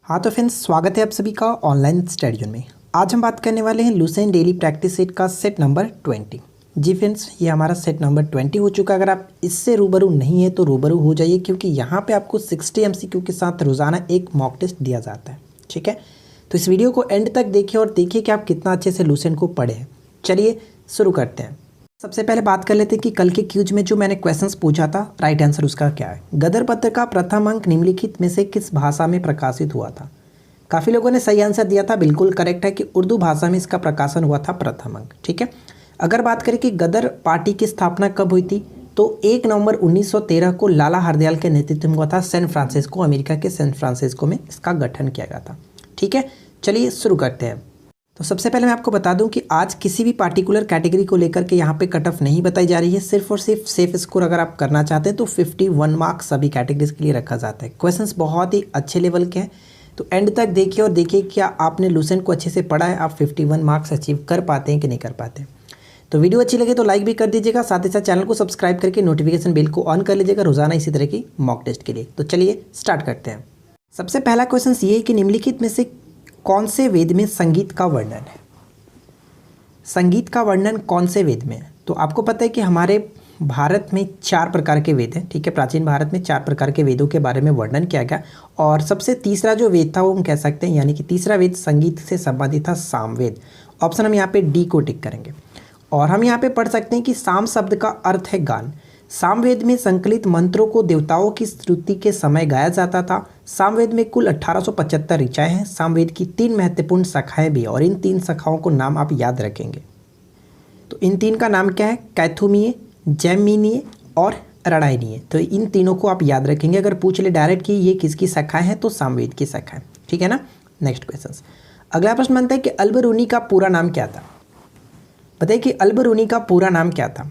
हाँ तो फ्रेंड्स, स्वागत है आप सभी का ऑनलाइन स्टडी में। आज हम बात करने वाले हैं लुसेंट डेली प्रैक्टिस सेट का सेट नंबर 20। जी फ्रेंड्स, ये हमारा सेट नंबर 20 हो चुका है। अगर आप इससे रूबरू नहीं है तो रूबरू हो जाइए, क्योंकि यहाँ पे आपको 60 MCQ के साथ रोज़ाना एक मॉक टेस्ट दिया जाता है। ठीक है, तो इस वीडियो को एंड तक देखिए और देखिए कि आप कितना अच्छे से लुसेंट को पढ़े हैं। चलिए शुरू करते हैं। सबसे पहले बात कर लेते हैं कि कल के क्यूज में जो मैंने क्वेश्चंस पूछा था, राइट आंसर उसका क्या है। गदर पत्र का प्रथम अंक निम्नलिखित में से किस भाषा में प्रकाशित हुआ था। काफ़ी लोगों ने सही आंसर दिया था, बिल्कुल करेक्ट है कि उर्दू भाषा में इसका प्रकाशन हुआ था प्रथम अंक। ठीक है, अगर बात करें कि गदर पार्टी की स्थापना कब हुई थी, तो 1 नवंबर 1913 को लाला हरदयाल के नेतृत्व में हुआ था। सैन फ्रांसिस्को, अमेरिका के सैन फ्रांसिस्को में इसका गठन किया गया था। ठीक है, चलिए शुरू करते हैं। तो सबसे पहले मैं आपको बता दूं कि आज किसी भी पार्टिकुलर कैटेगरी को लेकर के यहाँ पे कट ऑफ नहीं बताई जा रही है। सिर्फ और सिर्फ सेफ स्कोर अगर आप करना चाहते हैं तो 51 मार्क्स सभी कैटेगरीज के लिए रखा जाता है। क्वेश्चंस बहुत ही अच्छे लेवल के हैं, तो एंड तक देखिए और देखिए क्या आपने लुसेंट को अच्छे से पढ़ा है, आप 51 मार्क्स अचीव कर पाते हैं कि नहीं कर पाते हैं। तो वीडियो अच्छी लगे तो लाइक भी कर दीजिएगा, साथ ही साथ चैनल को सब्सक्राइब करके नोटिफिकेशन बेल को ऑन कर लीजिएगा रोजाना इसी तरह की मॉक टेस्ट के लिए। तो चलिए स्टार्ट करते हैं। सबसे पहला क्वेश्चन ये है कि निम्नलिखित में से कौन से वेद में संगीत का वर्णन है। संगीत का वर्णन कौन से वेद में है? तो आपको पता है कि हमारे भारत में 4 प्रकार के वेद हैं। ठीक है, प्राचीन भारत में 4 प्रकार के वेदों के बारे में वर्णन किया गया, और सबसे तीसरा जो वेद था वो हम कह सकते हैं, यानी कि तीसरा वेद संगीत से संबंधित था, सामवेद। ऑप्शन हम यहाँ पे डी को टिक करेंगे। और हम यहाँ पे पढ़ सकते हैं कि साम शब्द का अर्थ है गान। सामवेद में संकलित मंत्रों को देवताओं की स्तुति के समय गाया जाता था। सामवेद में कुल 1875 ऋचाएँ हैं। सामवेद की 3 महत्वपूर्ण शाखाएं भी, और इन 3 शाखाओं को नाम आप याद रखेंगे। तो इन 3 का नाम क्या है? कैथुमीय, जैमिनीय और रणायनीय। तो इन तीनों को आप याद रखेंगे। अगर पूछ ले डायरेक्ट कि ये किसकी शाखाएं हैं, तो सामवेद की शाखाएं। ठीक है ना। नेक्स्ट क्वेश्चन, अगला प्रश्न बनता है कि अल-बरूनी का पूरा नाम क्या था। बताइए कि अल-बरूनी का पूरा नाम क्या था।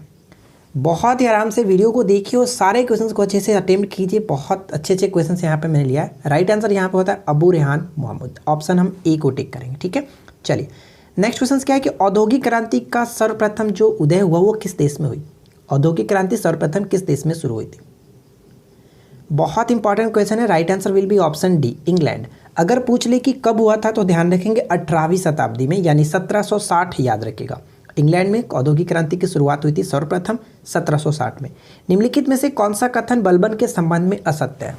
बहुत ही आराम से वीडियो को देखिए और सारे क्वेश्चंस को अच्छे से अटेम्प्ट कीजिए। बहुत अच्छे अच्छे क्वेश्चंस यहाँ पे मैंने लिया है। राइट आंसर यहाँ पे होता है अबू रेहान मोहम्मद। ऑप्शन हम ए को टिक करेंगे। ठीक है, चलिए नेक्स्ट क्वेश्चन क्या है कि औद्योगिक क्रांति का सर्वप्रथम जो उदय हुआ वो किस देश में हुई। औद्योगिक क्रांति सर्वप्रथम किस देश में शुरू हुई थी। बहुत इंपॉर्टेंट क्वेश्चन है। Right answer will be option D, England. अगर पूछ ले कि कब हुआ था तो ध्यान रखेंगे 18वीं शताब्दी में, यानी 1760 याद रखेगा। इंग्लैंड में औद्योगिक क्रांति की शुरुआत हुई थी सर्वप्रथम 1760 में। निम्नलिखित में से कौन सा कथन बलबन के संबंध में असत्य है।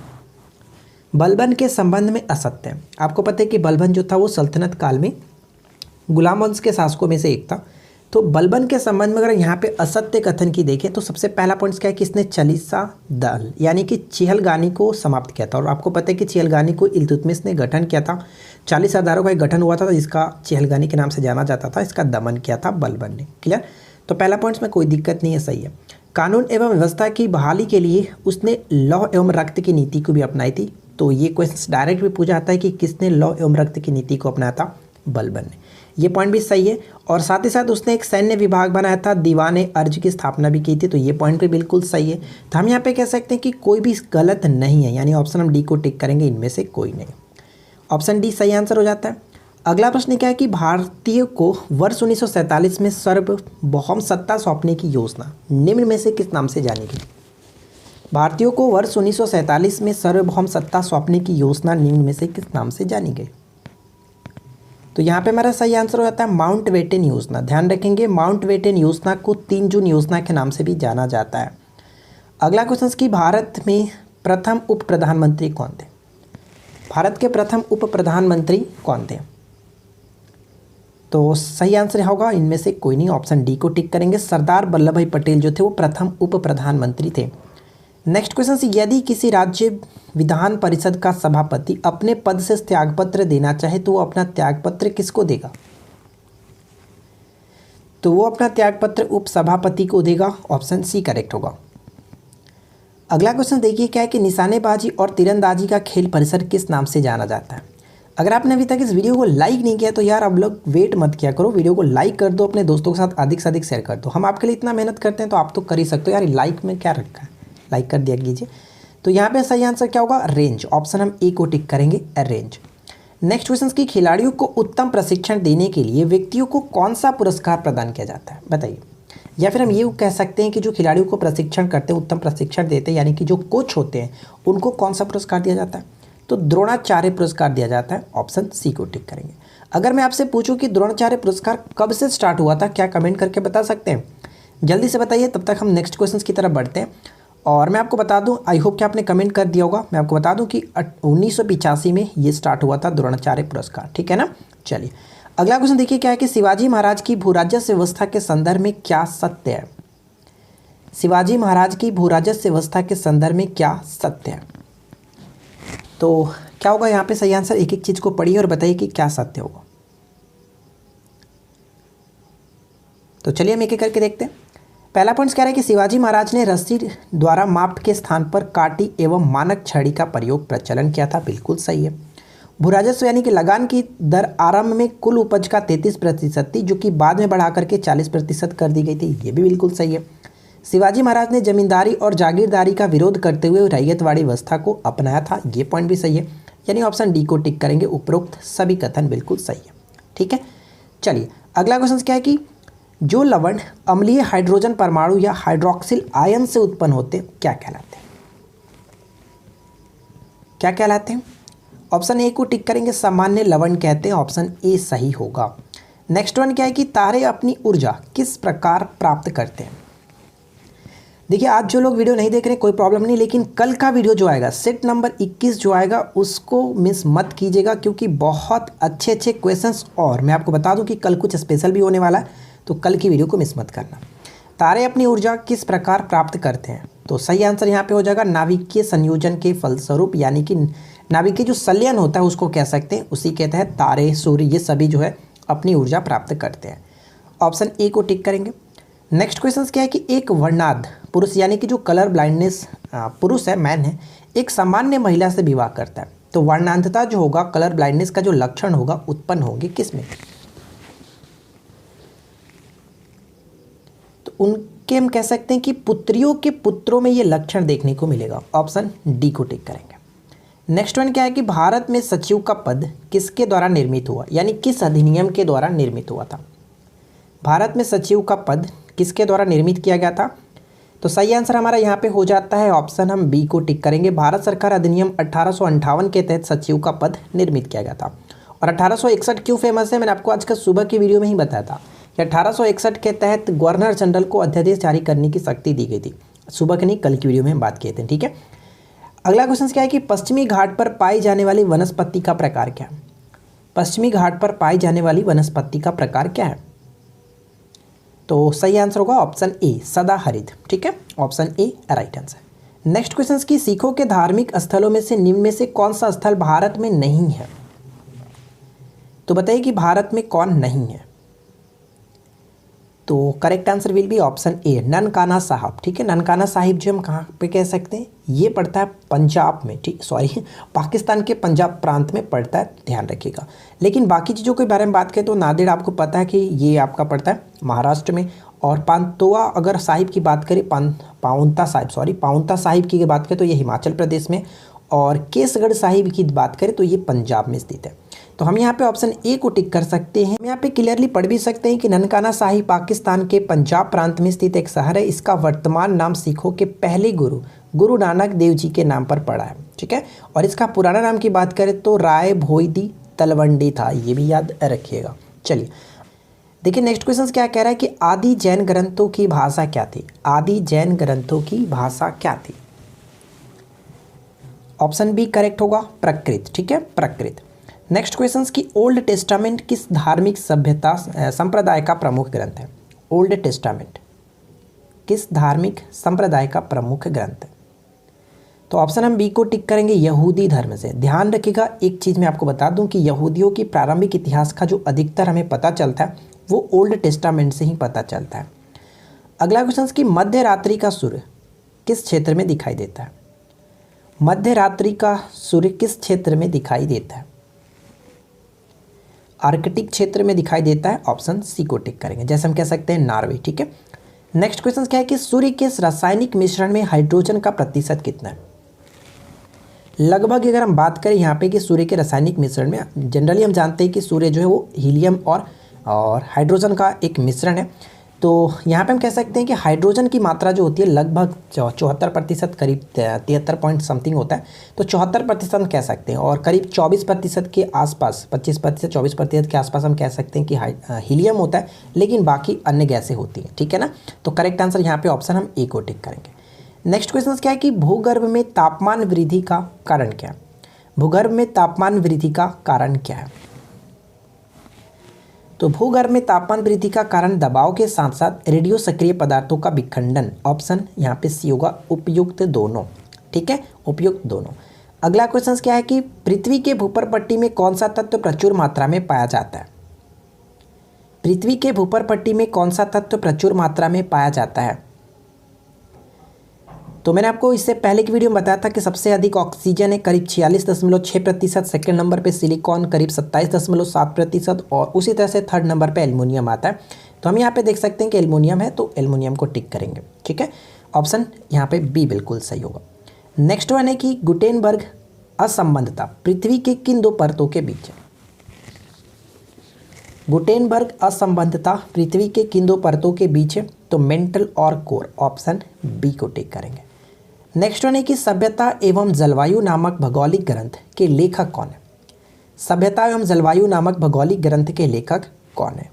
बलबन के संबंध में असत्य है। आपको पता है कि बलबन जो था वो सल्तनत काल में गुलाम वंश के शासकों में से एक था। तो बलबन के संबंध में अगर यहाँ पे असत्य कथन की देखें तो सबसे पहला पॉइंट क्या है कि इसने चालीसा दल यानी कि चिहलगानी को समाप्त किया था। और आपको पता है कि चिहलगानी को इल्तुतमिश ने गठन किया था। 40 सरदारों का एक गठन हुआ था जिसका चिहलगानी के नाम से जाना जाता था। इसका दमन किया था बलबन ने। क्लियर, तो पहला पॉइंट में कोई दिक्कत नहीं है, सही है। कानून एवं व्यवस्था की बहाली के लिए उसने लौह एवं रक्त की नीति को भी अपनाई थी। तो ये क्वेश्चन डायरेक्ट भी पूछा जाता है कि किसने लौह एवं रक्त की नीति को अपनाया था, बलबन ने। ये पॉइंट भी सही है। और साथ ही साथ उसने एक सैन्य विभाग बनाया था, दीवाने अर्ज की स्थापना भी की थी। तो ये पॉइंट भी बिल्कुल सही है। तो हम यहाँ पे कह सकते हैं कि कोई भी गलत नहीं है, यानी ऑप्शन हम डी को टिक करेंगे, इनमें से कोई नहीं। ऑप्शन डी सही आंसर हो जाता है। अगला प्रश्न क्या है कि भारतीयों को वर्ष 1947 में सार्वभौम सत्ता सौंपने की योजना निम्न में से किस नाम से जानी गई। भारतीयों को वर्ष 1947 में सार्वभौम सत्ता सौंपने की योजना निम्न में से किस नाम से जानी गई। तो यहाँ पे हमारा सही आंसर हो जाता है माउंटबेटन योजना। ध्यान रखेंगे, माउंटबेटन योजना को 3 जून योजना के नाम से भी जाना जाता है। अगला क्वेश्चन कि भारत में प्रथम उप प्रधानमंत्री कौन थे। भारत के प्रथम उप प्रधानमंत्री कौन थे। तो सही आंसर होगा इनमें से कोई नहीं, ऑप्शन डी को टिक करेंगे। सरदार वल्लभ भाई पटेल जो थे वो प्रथम उप प्रधानमंत्री थे। नेक्स्ट क्वेश्चन, यदि किसी राज्य विधान परिषद का सभापति अपने पद से त्यागपत्र देना चाहे तो वो अपना त्यागपत्र किसको देगा। तो वो अपना त्यागपत्र उप सभापति को देगा। ऑप्शन सी करेक्ट होगा। अगला क्वेश्चन देखिए क्या है कि निशानेबाजी और तीरंदाजी का खेल परिसर किस नाम से जाना जाता है। अगर आपने अभी तक इस वीडियो को लाइक नहीं किया तो यार अब लोग वेट मत किया करो, वीडियो को लाइक कर दो, अपने दोस्तों के साथ अधिक से अधिक शेयर कर दो। हम आपके लिए इतना मेहनत करते हैं तो आप तो कर ही सकते हो यार। लाइक में क्या रखा है, लाइक कर दिया कीजिए। तो यहाँ पे सही आंसर क्या होगा, रेंज। ऑप्शन हम ए को टिक करेंगे, रेंज। नेक्स्ट क्वेश्चन की खिलाड़ियों को उत्तम प्रशिक्षण देने के लिए व्यक्तियों को कौन सा पुरस्कार प्रदान किया जाता है, बताइए। या फिर हम ये कह सकते हैं कि जो खिलाड़ियों को प्रशिक्षण करते हैं, उत्तम प्रशिक्षण देते हैं, यानी कि जो कोच होते हैं, उनको कौन सा पुरस्कार दिया जाता है। तो द्रोणाचार्य पुरस्कार दिया जाता है, ऑप्शन सी को टिक करेंगे। अगर मैं आपसे पूछूं कि द्रोणाचार्य पुरस्कार कब से स्टार्ट हुआ था, क्या कमेंट करके बता सकते हैं? जल्दी से बताइए, तब तक हम नेक्स्ट क्वेश्चन की तरफ बढ़ते हैं। और मैं आपको बता दूं, आई होप कि आपने कमेंट कर दिया होगा, मैं आपको बता दूं कि 1985 में ये स्टार्ट हुआ था द्रोणाचार्य पुरस्कार, ठीक है ना। चलिए अगला क्वेश्चन देखिए क्या है कि शिवाजी महाराज की भूराजस्व व्यवस्था के संदर्भ में क्या सत्य है? शिवाजी महाराज की भूराजस्व व्यवस्था के संदर्भ में क्या सत्य है? तो क्या होगा यहाँ पे सही आंसर? एक एक चीज को पढ़िए और बताइए कि क्या सत्य होगा। तो चलिए हम एक एक करके देखते हैं। पहला पॉइंट कह रहा है कि शिवाजी महाराज ने रस्सी द्वारा माप के स्थान पर काटी एवं मानक छड़ी का प्रचलन किया था, बिल्कुल सही है। भूराजस्व यानी कि लगान की दर आरंभ में कुल उपज का 33% थी, जो कि बाद में बढ़ा करके 40% कर दी गई थी, ये भी बिल्कुल सही है। शिवाजी महाराज ने जमींदारी और जागीरदारी का विरोध करते हुए रैयतवाड़ी व्यवस्था को अपनाया था, ये पॉइंट भी सही है, यानी ऑप्शन डी को टिक करेंगे। उपरोक्त सभी कथन बिल्कुल सही है, ठीक है। चलिए अगला क्वेश्चन क्या है कि जो लवण अम्लीय हाइड्रोजन परमाणु या हाइड्रोक्सिल आयन से उत्पन्न होते हैं क्या कहलाते हैं? क्या कहलाते हैं? ऑप्शन ए को टिक करेंगे, सामान्य लवण कहते हैं, ऑप्शन ए सही होगा। नेक्स्ट वन क्या है कि तारे अपनी ऊर्जा किस प्रकार प्राप्त करते हैं? देखिए आज जो लोग वीडियो नहीं देख रहे कोई प्रॉब्लम नहीं, लेकिन कल का वीडियो जो आएगा सेट नंबर 21 जो आएगा उसको मिस मत कीजिएगा, क्योंकि बहुत अच्छे अच्छे क्वेश्चंस, और मैं आपको बता दूं कि कल कुछ स्पेशल भी होने वाला है, तो कल की वीडियो को मिस मत करना। तारे अपनी ऊर्जा किस प्रकार प्राप्त करते हैं? तो सही आंसर यहाँ पे हो जाएगा नाभिकीय संयोजन के फलस्वरूप, यानी कि नाभिकीय जो संलयन होता है उसको कह सकते हैं, उसी के तहत तारे, सूर्य, ये सभी जो है अपनी ऊर्जा प्राप्त करते हैं। ऑप्शन ए को टिक करेंगे। नेक्स्ट क्वेश्चन क्या है कि एक वर्णांध पुरुष यानी कि जो कलर ब्लाइंडनेस पुरुष है, मैन है, एक सामान्य महिला से विवाह करता है, तो वर्णांधता जो होगा, कलर ब्लाइंडनेस का जो लक्षण होगा उत्पन्न होंगे किसमें? तो उनके हम कह सकते हैं कि पुत्रियों के पुत्रों में ये लक्षण देखने को मिलेगा, ऑप्शन डी को टिक करेंगे। नेक्स्ट वन क्या है कि भारत में सचिव का पद किसके द्वारा निर्मित हुआ, यानी किस अधिनियम के द्वारा निर्मित हुआ था? भारत में सचिव का पद किसके द्वारा निर्मित किया गया था? तो सही आंसर हमारा यहाँ पे हो जाता है, ऑप्शन हम बी को टिक करेंगे। भारत सरकार अधिनियम 1858 के तहत सचिव का पद निर्मित किया गया था। और 1861 क्यों फेमस है, मैंने आपको आज का सुबह की वीडियो में ही बताया था कि 1861 के तहत गवर्नर जनरल को अध्यादेश जारी करने की शक्ति दी गई थी। सुबह की नहीं, कल की वीडियो में हम बात किए थे, ठीक है। अगला क्वेश्चन क्या है कि पश्चिमी घाट पर पाई जाने वाली वनस्पति का प्रकार क्या है? पश्चिमी घाट पर पाई जाने वाली वनस्पति का प्रकार क्या है? तो सही आंसर होगा ऑप्शन ए, सदाहरित, ठीक है, option A right answer. Next question की सिखों के धार्मिक स्थलों में से निम्न में से कौन सा स्थल भारत में नहीं है? तो बताइए कि भारत में कौन नहीं है? तो correct answer will be option A, Nankana Sahib, ठीक है। ननकाना साहिब जो हम कहाँ पे कह सकते हैं, ये पड़ता है पंजाब में, ठीक, सॉरी पाकिस्तान के पंजाब प्रांत में पड़ता है, ध्यान रखिएगा। लेकिन बाकी चीज़ों के बारे में बात करें तो नांदेड़ आपको पता है कि ये आपका पड़ता है महाराष्ट्र में, और पांतोआ अगर साहिब की बात करें, पाउंता साहिब की बात करें तो ये हिमाचल प्रदेश में, और केसगढ़ साहिब की बात करें तो ये पंजाब में स्थित है। तो हम यहाँ पे ऑप्शन ए को टिक कर सकते हैं। हम यहाँ पे क्लियरली पढ़ भी सकते हैं कि ननकाना साहिब पाकिस्तान के पंजाब प्रांत में स्थित एक शहर है। इसका वर्तमान नाम सिखों के पहले गुरु नानक देव जी के नाम पर पड़ा है, ठीक है। और इसका पुराना नाम की बात करें तो राय भोईदी तलवंडी था, ये भी याद रखिएगा। चलिए देखिए नेक्स्ट क्वेश्चन क्या कह रहा है कि आदि जैन ग्रंथों की भाषा क्या थी? आदि जैन ग्रंथों की भाषा क्या थी? ऑप्शन बी करेक्ट होगा, प्रकृत, ठीक है, प्रकृत। नेक्स्ट क्वेश्चन की ओल्ड टेस्टामेंट किस धार्मिक सभ्यता संप्रदाय का प्रमुख ग्रंथ है? ओल्ड टेस्टामेंट किस धार्मिक संप्रदाय का प्रमुख ग्रंथ है? तो ऑप्शन हम बी को टिक करेंगे, यहूदी धर्म से। ध्यान रखिएगा एक चीज़ मैं आपको बता दूं कि यहूदियों की प्रारंभिक इतिहास का जो अधिकतर हमें पता चलता है वो ओल्ड टेस्टामेंट से ही पता चलता है। अगला क्वेश्चन की मध्य रात्रि का सूर्य किस क्षेत्र में दिखाई देता है? मध्य रात्रि का सूर्य किस क्षेत्र में दिखाई देता है? आर्कटिक क्षेत्र में दिखाई देता है, ऑप्शन सी को टिक करेंगे, जैसे हम कह सकते हैं नॉर्वे, ठीक है। नेक्स्ट क्वेश्चन क्या है कि सूर्य के रासायनिक मिश्रण में हाइड्रोजन का प्रतिशत कितना है? लगभग अगर हम बात करें यहाँ पे कि सूर्य के रासायनिक मिश्रण में, जनरली हम जानते हैं कि सूर्य जो है वो हीलियम और हाइड्रोजन का एक मिश्रण है, तो यहाँ पे हम कह सकते हैं कि हाइड्रोजन की मात्रा जो होती है लगभग 74%, करीब 73 पॉइंट समथिंग होता है, तो 74% हम कह सकते हैं। और करीब 24% के आसपास, 25% 24% के आसपास हम कह सकते हैं कि हीलियम होता है, लेकिन बाकी अन्य गैसें होती हैं, ठीक है ना। तो करेक्ट आंसर यहाँ पे ऑप्शन हम ए को टिक करेंगे। नेक्स्ट क्वेश्चन क्या है कि भूगर्भ में तापमान वृद्धि का कारण क्या है। भूगर्भ में तापमान वृद्धि का कारण क्या है। तो भूगर्भ में तापमान वृद्धि का कारण दबाव के साथ साथ रेडियो सक्रिय पदार्थों का विखंडन। ऑप्शन यहाँ पे सी होगा, उपयुक्त दोनों, ठीक है, उपयुक्त दोनों। अगला क्वेश्चन क्या है कि पृथ्वी के भूपर पट्टी में कौन सा तत्व प्रचुर मात्रा में पाया जाता है। पृथ्वी के भूपर पट्टी में कौन सा तत्व प्रचुर मात्रा में पाया जाता है। तो मैंने आपको इससे पहले की वीडियो में बताया था कि सबसे अधिक ऑक्सीजन है करीब 46.6%, सेकंड नंबर पे सिलिकॉन करीब 27.7%, और उसी तरह से थर्ड नंबर पे एल्युमिनियम आता है। तो हम यहाँ पे देख सकते हैं कि एल्युमिनियम है, तो एल्युमिनियम को टिक करेंगे, ठीक है। ऑप्शन यहाँ पे बी बिल्कुल सही होगा। नेक्स्ट वन है कि गुटेनबर्ग असंबंधता पृथ्वी के किन दो परतों के बीच है। गुटेनबर्ग असंबंधता पृथ्वी के किन दो परतों के बीच है, तो मेंटल और कोर। ऑप्शन बी को टिक करेंगे। नेक्स्ट वन है कि सभ्यता एवं जलवायु नामक भौगोलिक ग्रंथ के लेखक कौन है। सभ्यता एवं जलवायु नामक भौगोलिक ग्रंथ के लेखक कौन है।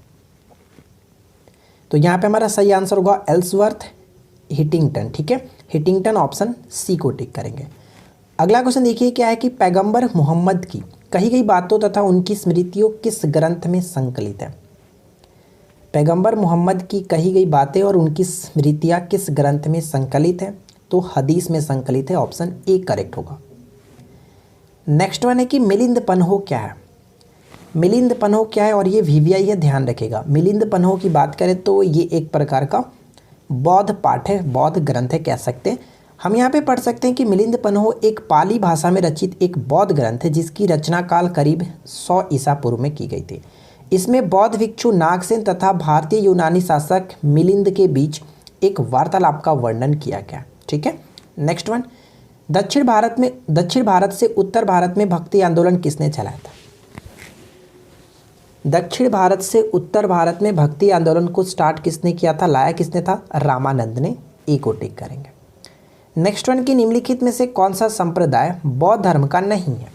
तो यहाँ पे हमारा सही आंसर होगा एल्सवर्थ हिटिंगटन, ठीक है, हिटिंगटन। ऑप्शन सी को टिक करेंगे। अगला क्वेश्चन देखिए क्या है कि पैगंबर मोहम्मद की कही गई बातों तथा उनकी स्मृतियों किस ग्रंथ में संकलित है। पैगंबर मोहम्मद की कही गई बातें और उनकी स्मृतियाँ किस ग्रंथ में संकलित है, तो हदीस में संकलित है। ऑप्शन ए करेक्ट होगा। नेक्स्ट वन है कि मिलिंद पन्हो क्या है। मिलिंद पन्हो क्या है और ये वीवीआई है, ध्यान रखिएगा। मिलिंद पन्हो की बात करें तो ये एक प्रकार का बौद्ध पाठ है, बौद्ध ग्रंथ है कह सकते हैं। हम यहाँ पे पढ़ सकते हैं कि मिलिंद पन्हो एक पाली भाषा में रचित एक बौद्ध ग्रंथ है जिसकी रचना काल करीब 100 ईसा पूर्व में की गई थी। इसमें बौद्ध भिक्षु नागसेन तथा भारतीय यूनानी शासक मिलिंद के बीच एक वार्तालाप का वर्णन किया गया, ठीक है। नेक्स्ट वन, दक्षिण भारत से उत्तर भारत में भक्ति आंदोलन किसने चलाया था। दक्षिण भारत से उत्तर भारत में भक्ति आंदोलन को स्टार्ट किसने किया था, लाया किसने था, रामानंद ने। ए को टिक करेंगे। नेक्स्ट वन की निम्नलिखित में से कौन सा संप्रदाय बौद्ध धर्म का नहीं है।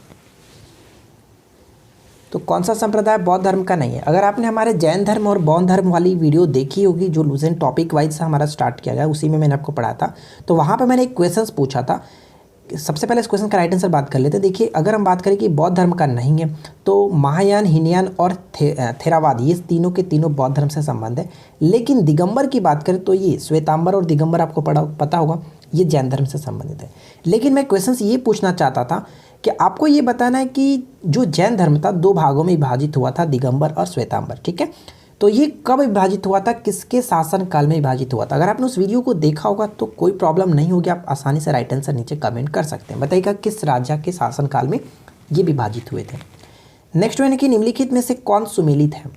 तो कौन सा संप्रदाय बौद्ध धर्म का नहीं है। अगर आपने हमारे जैन धर्म और बौद्ध धर्म वाली वीडियो देखी होगी जो लूजन टॉपिक वाइज से हमारा स्टार्ट किया गया, उसी में मैंने आपको पढ़ा था, तो वहाँ पे मैंने एक क्वेश्चन पूछा था। सबसे पहले इस क्वेश्चन का राइट आंसर बात कर लेते हैं। देखिए, अगर हम बात करें कि बौद्ध धर्म का नहीं है तो महायान, हीनयान और थेरावाद, ये तीनों के तीनों बौद्ध धर्म से संबंध है। लेकिन दिगंबर की बात करें तो ये श्वेतांबर और दिगंबर आपको पता होगा, ये जैन धर्म से संबंधित है। लेकिन मैं क्वेश्चन ये पूछना चाहता था कि आपको ये बताना है कि जो जैन धर्म था 2 भागों में विभाजित हुआ था, दिगंबर और श्वेतांबर, ठीक है। तो ये कब विभाजित हुआ था, किसके शासन काल में विभाजित हुआ था। अगर आपने उस वीडियो को देखा होगा तो कोई प्रॉब्लम नहीं होगी, आप आसानी से राइट आंसर नीचे कमेंट कर सकते हैं। बताइएगा किस राजा के शासन काल में ये विभाजित हुए थे। नेक्स्ट वन है कि निम्नलिखित में से कौन सुमेलित है।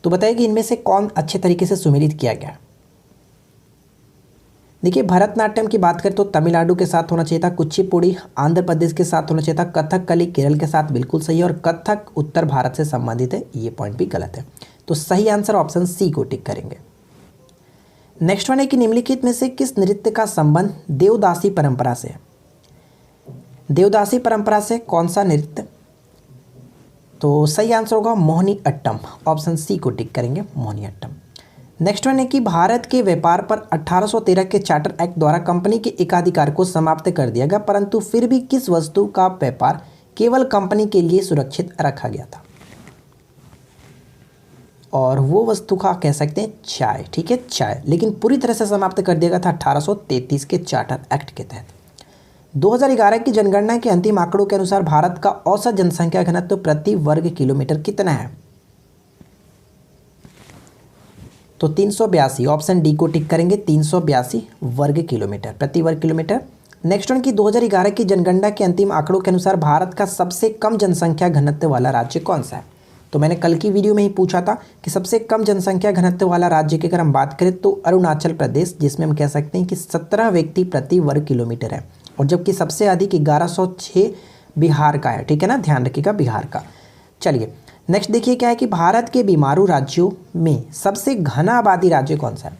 तो बताइए कि इनमें से कौन अच्छे तरीके से सुमेलित किया गया। देखिए, भरतनाट्यम की बात करें तो तमिलनाडु के साथ होना चाहिए था, कुचिपुड़ी आंध्र प्रदेश के साथ होना चाहिए था, कथकली केरल के साथ बिल्कुल सही है, और कथक उत्तर भारत से संबंधित है, ये पॉइंट भी गलत है। तो सही आंसर ऑप्शन सी को टिक करेंगे। नेक्स्ट वन है कि निम्नलिखित में से किस नृत्य का संबंध देवदासी परंपरा से है। देवदासी परंपरा से कौन सा नृत्य, तो सही आंसर होगा मोहिनी अट्टम। ऑप्शन सी को टिक करेंगे, मोहिनी अट्टम। नेक्स्ट वन है कि भारत के व्यापार पर 1813 के चार्टर एक्ट द्वारा कंपनी के एकाधिकार को समाप्त कर दिया गया, परंतु फिर भी किस वस्तु का व्यापार केवल कंपनी के लिए सुरक्षित रखा गया था। और वो वस्तु का कह सकते हैं चाय, ठीक है, चाय, लेकिन पूरी तरह से समाप्त कर दिया गया था 1833 के चार्टर एक्ट के तहत। 2011 की जनगणना के अंतिम आंकड़ों के अनुसार भारत का औसत जनसंख्या घनत्व प्रति वर्ग किलोमीटर कितना है। तो 382, ऑप्शन डी को टिक करेंगे, 382 वर्ग किलोमीटर प्रति वर्ग किलोमीटर। नेक्स्ट वन की 2011 की जनगणना के अंतिम आंकड़ों के अनुसार भारत का सबसे कम जनसंख्या घनत्व वाला राज्य कौन सा है। तो मैंने कल की वीडियो में ही पूछा था कि सबसे कम जनसंख्या घनत्व वाला राज्य की अगर हम बात करें तो अरुणाचल प्रदेश, जिसमें हम कह सकते हैं कि 17 व्यक्ति प्रति वर्ग किलोमीटर है, और जबकि सबसे अधिक 1106 बिहार का है, ठीक है ना, ध्यान रखिएगा बिहार का। चलिए, नेक्स्ट देखिए क्या है कि भारत के बीमारू राज्यों में सबसे घना आबादी राज्य कौन सा है।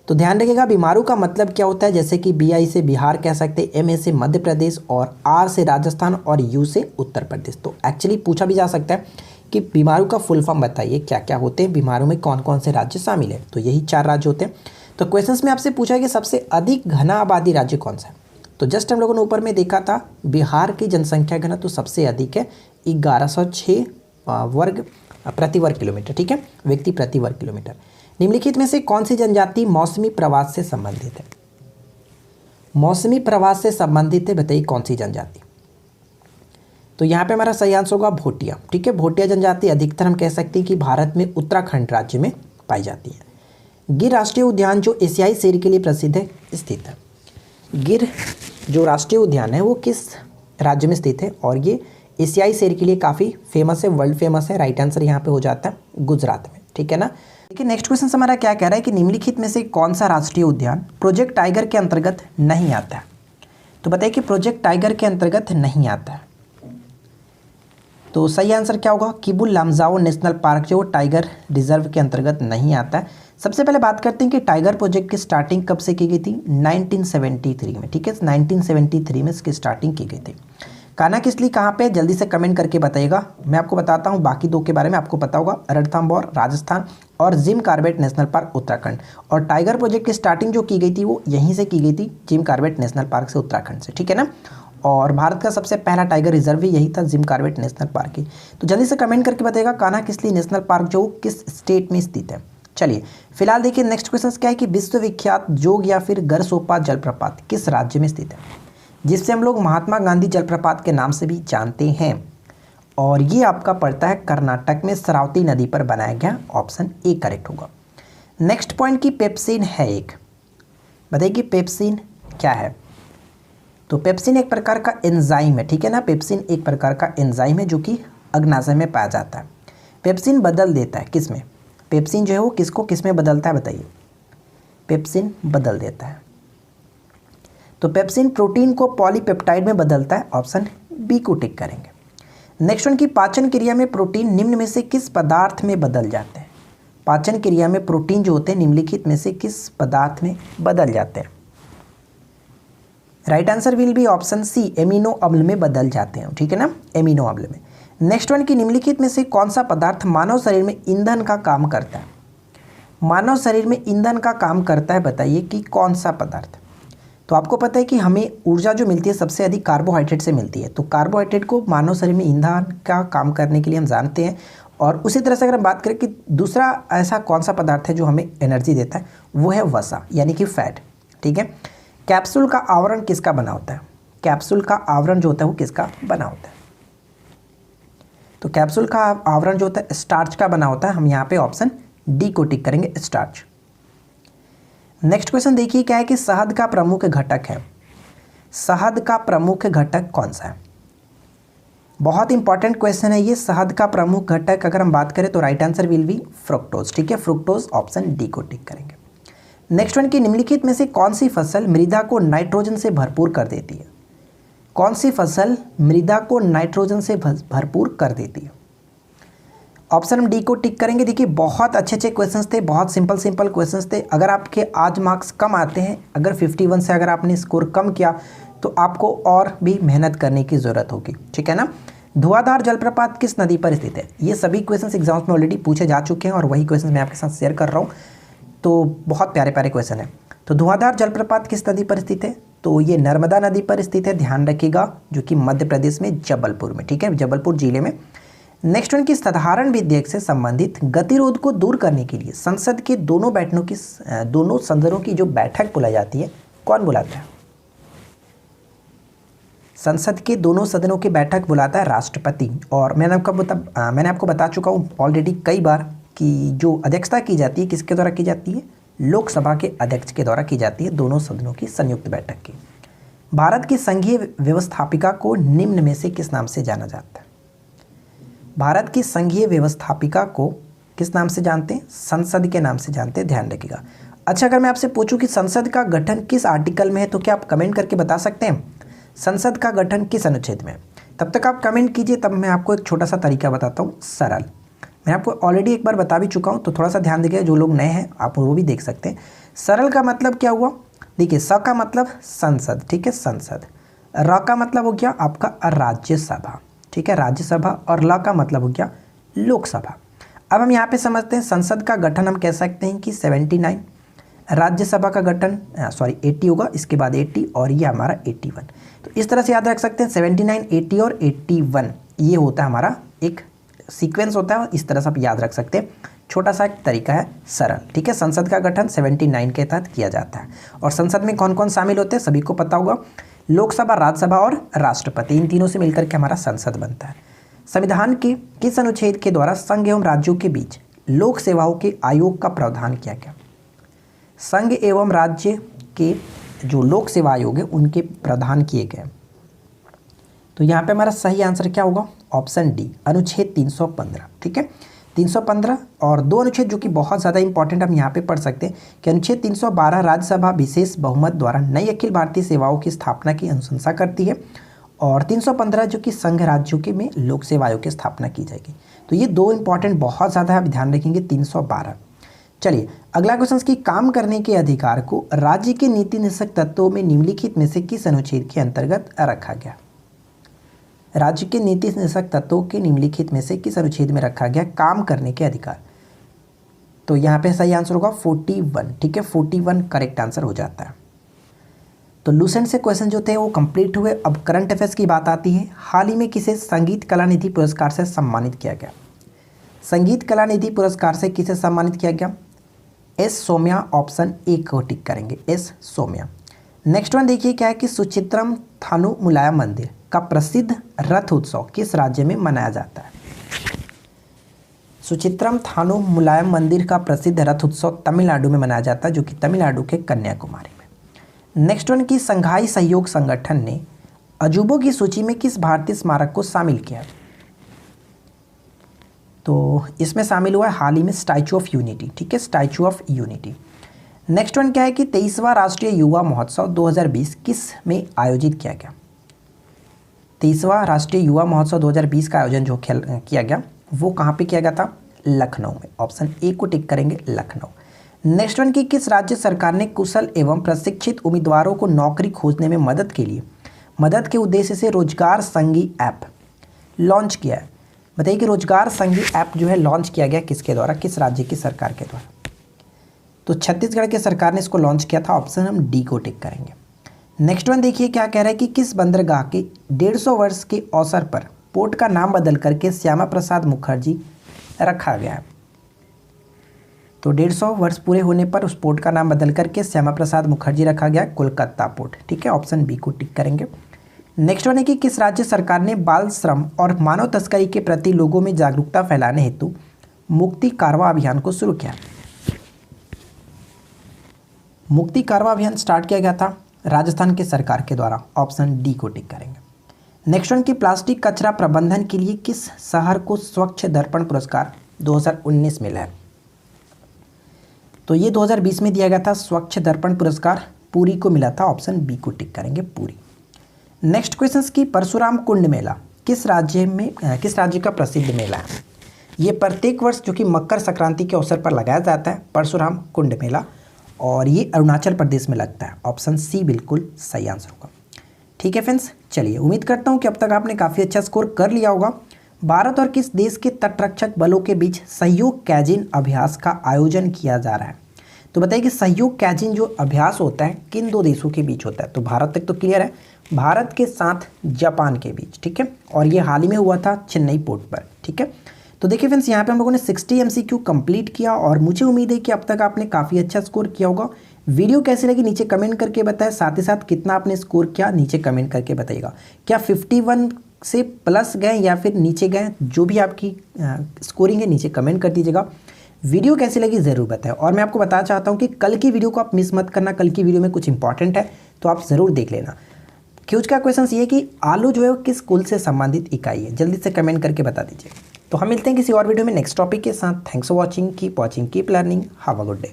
तो ध्यान रखिएगा बीमारू का मतलब क्या होता है, जैसे कि BI से बिहार कह सकते हैं, MA से मध्य प्रदेश और R से राजस्थान और U से उत्तर प्रदेश। तो एक्चुअली पूछा भी जा सकता है कि बीमारू का फुल फॉर्म बताइए क्या क्या होते हैं, बीमारू में कौन कौन से राज्य शामिल है। तो यही 4 राज्य होते हैं। तो क्वेश्चंस में आपसे पूछा कि सबसे अधिक घना आबादी राज्य कौन सा है। तो जस्ट हम लोगों ने ऊपर में देखा था बिहार की जनसंख्या घनत्व तो सबसे अधिक है 1106 वर्ग प्रति वर्ग किलोमीटर, ठीक है, व्यक्ति प्रति वर्ग किलोमीटर। निम्नलिखित में से कौन सी जनजाति मौसमी प्रवास से संबंधित है। मौसमी प्रवास से संबंधित है, बताइए कौन सी जनजाति। तो यहाँ पे हमारा सही आंसर होगा भोटिया, ठीक है। भोटिया जनजाति अधिकतर हम कह सकते हैं कि भारत में उत्तराखंड राज्य में पाई जाती है। गिर राष्ट्रीय उद्यान जो एशियाई शेर के लिए प्रसिद्ध है स्थित है। गिर जो राष्ट्रीय उद्यान है वो किस राज्य में स्थित है और ये एशियाई शेर के लिए काफ़ी फेमस है, वर्ल्ड फेमस है। राइट आंसर यहाँ पे हो जाता है गुजरात में, ठीक है ना। देखिए नेक्स्ट क्वेश्चन हमारा क्या कह रहा है कि निम्नलिखित में से कौन सा राष्ट्रीय उद्यान प्रोजेक्ट टाइगर के अंतर्गत नहीं आता है। तो बताइए कि प्रोजेक्ट टाइगर के अंतर्गत नहीं आता है। तो सही आंसर क्या होगा, किबुल लामजाओ नेशनल पार्क जो टाइगर रिजर्व के अंतर्गत नहीं आता है। सबसे पहले बात करते हैं कि टाइगर प्रोजेक्ट की स्टार्टिंग कब से की गई थी, 1973 में, ठीक है। 1973 में इसकी स्टार्टिंग की गई थी। कान्हा किसली कहाँ पे, जल्दी से कमेंट करके बताइएगा। मैं आपको बताता हूँ बाकी 2 के बारे में, आपको पता होगा रणथंबोर राजस्थान और Jim Corbett national park Uttarakhand. और टाइगर प्रोजेक्ट की स्टार्टिंग जो की गई थी वो यहीं से की गई थी, जिम कॉर्बेट नेशनल पार्क से, उत्तराखंड से, ठीक है ना। और भारत का सबसे पहला टाइगर रिजर्व भी यही था, जिम कॉर्बेट नेशनल पार्क ही। तो जल्दी से कमेंट करके बताइएगा कान्हा किसली नेशनल पार्क जो किस स्टेट में स्थित है। चलिए फिलहाल देखिए नेक्स्ट क्वेश्चन क्या है कि विश्वविख्यात जोग या फिर गरसोपा जलप्रपात किस राज्य में स्थित है, जिससे हम लोग महात्मा गांधी जलप्रपात के नाम से भी जानते हैं। और ये आपका पड़ता है कर्नाटक में शरावती नदी पर बनाया गया। ऑप्शन ए करेक्ट होगा। नेक्स्ट पॉइंट की पेप्सिन है एक, बताइए कि पेप्सिन क्या है। तो पेप्सिन एक प्रकार का एंजाइम है, ठीक है ना। पेप्सिन एक प्रकार का एंजाइम है जो कि अग्नाशय में पाया जाता है। पेप्सिन बदल देता है किस में, पेप्सिन जो है वो किसको किस में बदलता है बताइए। पेप्सिन बदल देता है, तो पेप्सिन प्रोटीन को पॉलीपेप्टाइड में बदलता है। ऑप्शन बी को टिक करेंगे। नेक्स्ट वन की पाचन क्रिया में प्रोटीन निम्न में से किस पदार्थ में बदल जाते हैं। पाचन क्रिया में प्रोटीन जो होते हैं निम्नलिखित में से किस पदार्थ में बदल जाते हैं। Right answer will be option C, amino अम्ल में बदल जाते हैं, ठीक है ना, एमिनो अम्ल में। नेक्स्ट वन की निम्नलिखित में से कौन सा पदार्थ मानव शरीर में ईंधन का काम करता है। मानव शरीर में ईंधन का काम करता है, बताइए कि कौन सा पदार्थ। तो आपको पता है कि हमें ऊर्जा जो मिलती है सबसे अधिक कार्बोहाइड्रेट से मिलती है। तो कार्बोहाइड्रेट को मानव शरीर में ईंधन का काम करने के लिए हम जानते हैं। और उसी तरह से अगर हम बात करें कि दूसरा ऐसा कौन सा पदार्थ है जो हमें एनर्जी देता है, वो है वसा यानी कि फैट, ठीक है। कैप्सूल का आवरण किसका बना होता है। कैप्सूल का आवरण जो होता है वो किसका बना होता है। तो कैप्सूल का आवरण जो होता है स्टार्च का बना होता है। हम यहाँ पे ऑप्शन डी को टिक करेंगे, स्टार्च। नेक्स्ट क्वेश्चन देखिए क्या है कि शहद का प्रमुख घटक है। शहद का प्रमुख घटक कौन सा है। बहुत इंपॉर्टेंट क्वेश्चन है ये। शहद का प्रमुख घटक अगर हम बात करें तो right answer will B fructose, ठीक है, फ्रुक्टोज। ऑप्शन डी को टिक करेंगे। नेक्स्ट वन की निम्नलिखित में से कौन सी फसल मृदा को नाइट्रोजन से भरपूर कर देती है। कौन सी फसल मृदा को नाइट्रोजन से भरपूर कर देती है। ऑप्शन हम डी को टिक करेंगे। देखिए बहुत अच्छे अच्छे क्वेश्चंस थे, बहुत सिंपल सिंपल क्वेश्चंस थे। अगर आपके आज मार्क्स कम आते हैं, अगर 51 से अगर आपने स्कोर कम किया तो आपको और भी मेहनत करने की ज़रूरत होगी, ठीक है ना। धुआंधार जलप्रपात किस नदी पर स्थित है। ये सभी क्वेश्चंस एग्जाम्स में ऑलरेडी पूछे जा चुके हैं और वही क्वेश्चन मैं आपके साथ शेयर कर रहा हूँ। तो बहुत प्यारे प्यारे क्वेश्चन है। तो धुआंधार जलप्रपात किस नदी पर स्थित है। तो ये नर्मदा नदी पर स्थित है, ध्यान रखिएगा, जो कि मध्य प्रदेश में जबलपुर में, ठीक है, जबलपुर जिले में। नेक्स्ट वन की साधारण विधेयक से संबंधित गतिरोध को दूर करने के लिए संसद के दोनों सदनों की जो बैठक बुलाई जाती है, कौन बुलाता है। संसद के दोनों सदनों की बैठक बुलाता है राष्ट्रपति। और मैंने आपको बता चुका हूँ ऑलरेडी कई बार कि जो अध्यक्षता की जाती है किसके द्वारा की जाती है, लोकसभा के अध्यक्ष के द्वारा की जाती है, दोनों सदनों की संयुक्त बैठक की। भारत की संघीय व्यवस्थापिका को निम्न में से किस नाम से जाना जाता है। भारत की संघीय व्यवस्थापिका को किस नाम से जानते हैं, संसद के नाम से जानते हैं, ध्यान रखिएगा। अच्छा अगर मैं आपसे पूछूं कि संसद का गठन किस आर्टिकल में है तो क्या आप कमेंट करके बता सकते हैं संसद का गठन किस अनुच्छेद में है। तब तक आप कमेंट कीजिए, तब मैं आपको एक छोटा सा तरीका बताता हूँ सरल। मैं आपको ऑलरेडी एक बार बता भी चुका हूँ, तो थोड़ा सा ध्यान दीजिए, जो लोग नए हैं आप वो भी देख सकते हैं। सरल का मतलब क्या हुआ, देखिए स का मतलब संसद, ठीक है, संसद। र का मतलब हो गया आपका राज्यसभा, ठीक है, राज्यसभा। और ल का मतलब हो गया लोकसभा। अब हम यहाँ पे समझते हैं संसद का गठन हम कह सकते हैं कि 79, राज्यसभा का गठन 80 होगा, इसके बाद 80 और ये हमारा 81। तो इस तरह से याद रख सकते हैं 79, 80 और 81, ये होता है हमारा एक सीक्वेंस होता है, इस तरह से आप याद रख सकते हैं। छोटा सा एक तरीका है सरल, ठीक है। संसद का गठन 79 के तहत किया जाता है। और संसद में कौन कौन शामिल होते हैं सभी को पता होगा, लोकसभा, राज्यसभा और राष्ट्रपति, इन तीनों से मिलकर के हमारा संसद बनता है। संविधान के किस अनुच्छेद के द्वारा संघ एवं राज्यों के बीच लोक सेवाओं के आयोग का प्रावधान किया गया? संघ एवं राज्य के जो लोक सेवा आयोग है उनके प्रावधान किए गए। तो यहाँ पे हमारा सही आंसर क्या होगा, ऑप्शन डी, अनुच्छेद 315, ठीक है, 315। और दो अनुच्छेद जो कि बहुत ज़्यादा इंपॉर्टेंट हम यहाँ पे पढ़ सकते हैं कि अनुच्छेद 312 राज्यसभा विशेष बहुमत द्वारा नई अखिल भारतीय सेवाओं की स्थापना की अनुशंसा करती है, और 315 जो कि संघ राज्यों के में लोक सेवा आयोग की स्थापना की जाएगी। तो ये दो इंपॉर्टेंट बहुत ज़्यादा आप ध्यान रखेंगे, 312। चलिए अगला क्वेश्चन की काम करने के अधिकार को राज्य के नीति निर्देशक तत्वों में निम्नलिखित में से किस अनुच्छेद के अंतर्गत रखा गया? राज्य के नीति निर्देशक तत्वों के निम्नलिखित में से किस अनुच्छेद में रखा गया काम करने के अधिकार? तो यहाँ पे सही आंसर होगा 41, ठीक है, 41 करेक्ट आंसर हो जाता है। तो लूसेंट से क्वेश्चन जो थे वो कंप्लीट हुए। अब करंट अफेयर्स की बात आती है। हाल ही में किसे संगीत कला निधि पुरस्कार से सम्मानित किया गया? संगीत कला निधि पुरस्कार से किसे सम्मानित किया गया? एस सौम्या, ऑप्शन ए को टिक करेंगे, एस सौम्या। नेक्स्ट वन देखिए क्या है कि सुचित्रम थानु मुलायम मंदिर का प्रसिद्ध रथ उत्सव किस राज्य में मनाया जाता है? सुचित्रम थानु मुलायम मंदिर का प्रसिद्ध रथ उत्सव तमिलनाडु में मनाया जाता है, जो कि तमिलनाडु के कन्याकुमारी में। नेक्स्ट वन की संघाई सहयोग संगठन ने अजूबों की सूची में किस भारतीय स्मारक को शामिल किया? तो इसमें शामिल हुआ है हाल ही में स्टैचू ऑफ यूनिटी, ठीक है, statue of unity. Next one क्या है कि 23वां राष्ट्रीय युवा महोत्सव 2020 किस में आयोजित किया गया? 23वां राष्ट्रीय युवा महोत्सव 2020 का आयोजन जो किया गया वो कहाँ पे किया गया था? लखनऊ में, ऑप्शन ए को टिक करेंगे, लखनऊ। नेक्स्ट वन की किस राज्य सरकार ने कुशल एवं प्रशिक्षित उम्मीदवारों को नौकरी खोजने में मदद के उद्देश्य से रोजगार संगी ऐप लॉन्च किया है? बताइए कि रोजगार संगी ऐप जो है लॉन्च किया गया किसके द्वारा, किस राज्य की सरकार के द्वारा? तो छत्तीसगढ़ की सरकार ने इसको लॉन्च किया था, ऑप्शन हम डी को टिक करेंगे। नेक्स्ट वन देखिए क्या कह रहा है कि किस बंदरगाह के 150 वर्ष के अवसर पर पोर्ट का नाम बदल करके श्यामा प्रसाद मुखर्जी रखा गया है? तो 150 वर्ष पूरे होने पर उस पोर्ट का नाम बदल करके श्यामा प्रसाद मुखर्जी रखा गया, कोलकाता पोर्ट, ठीक है, ऑप्शन बी को टिक करेंगे। नेक्स्ट वन है कि किस राज्य सरकार ने बाल श्रम और मानव तस्करी के प्रति लोगों में जागरूकता फैलाने हेतु मुक्ति कारवा अभियान को शुरू किया? मुक्ति कारवा अभियान स्टार्ट किया गया था राजस्थान के सरकार के द्वारा, ऑप्शन डी को टिक करेंगे। नेक्स्ट वन की प्लास्टिक कचरा प्रबंधन के लिए किस शहर को स्वच्छ दर्पण पुरस्कार 2019 मिला है? तो ये 2020 में दिया गया था, स्वच्छ दर्पण पुरस्कार पुरी को मिला था, ऑप्शन बी को टिक करेंगे, पुरी। नेक्स्ट क्वेश्चन की परशुराम कुंड मेला किस राज्य का प्रसिद्ध मेला है? ये प्रत्येक वर्ष जो कि मकर संक्रांति के अवसर पर लगाया जाता है परशुराम कुंड मेला, और ये अरुणाचल प्रदेश में लगता है, ऑप्शन सी बिल्कुल सही आंसर होगा। ठीक है फ्रेंड्स, चलिए उम्मीद करता हूँ कि अब तक आपने काफ़ी अच्छा स्कोर कर लिया होगा। भारत और किस देश के तटरक्षक बलों के बीच सहयोग कैजिन अभ्यास का आयोजन किया जा रहा है? तो बताइए कि सहयोग कैजिन जो अभ्यास होता है किन दो देशों के बीच होता है? तो भारत तक तो क्लियर है, भारत के साथ जापान के बीच, ठीक है, और ये हाल ही में हुआ था चेन्नई पोर्ट पर, ठीक है। तो देखिए फ्रेंड्स, यहाँ पे हम लोगों ने 60 MCQ कंप्लीट किया, और मुझे उम्मीद है कि अब तक आपने काफ़ी अच्छा स्कोर किया होगा। वीडियो कैसी लगी नीचे कमेंट करके बताएं, साथ ही साथ कितना आपने स्कोर किया नीचे कमेंट करके बताइएगा। क्या 51 से प्लस गए या फिर नीचे गए, जो भी आपकी स्कोरिंग है नीचे कमेंट कर दीजिएगा। वीडियो कैसी लगी ज़रूर बताएं, और मैं आपको बताना चाहता हूँ कि कल की वीडियो को आप मिस मत करना, कल की वीडियो में कुछ इंपॉर्टेंट है तो आप ज़रूर देख लेना। क्यूज का क्वेश्चन ये है कि आलू जो है वो किस कुल से संबंधित इकाई है? जल्दी से कमेंट करके बता दीजिए। तो हम मिलते हैं किसी और वीडियो में नेक्स्ट टॉपिक के साथ। Thanks for watching, keep learning, have a good day.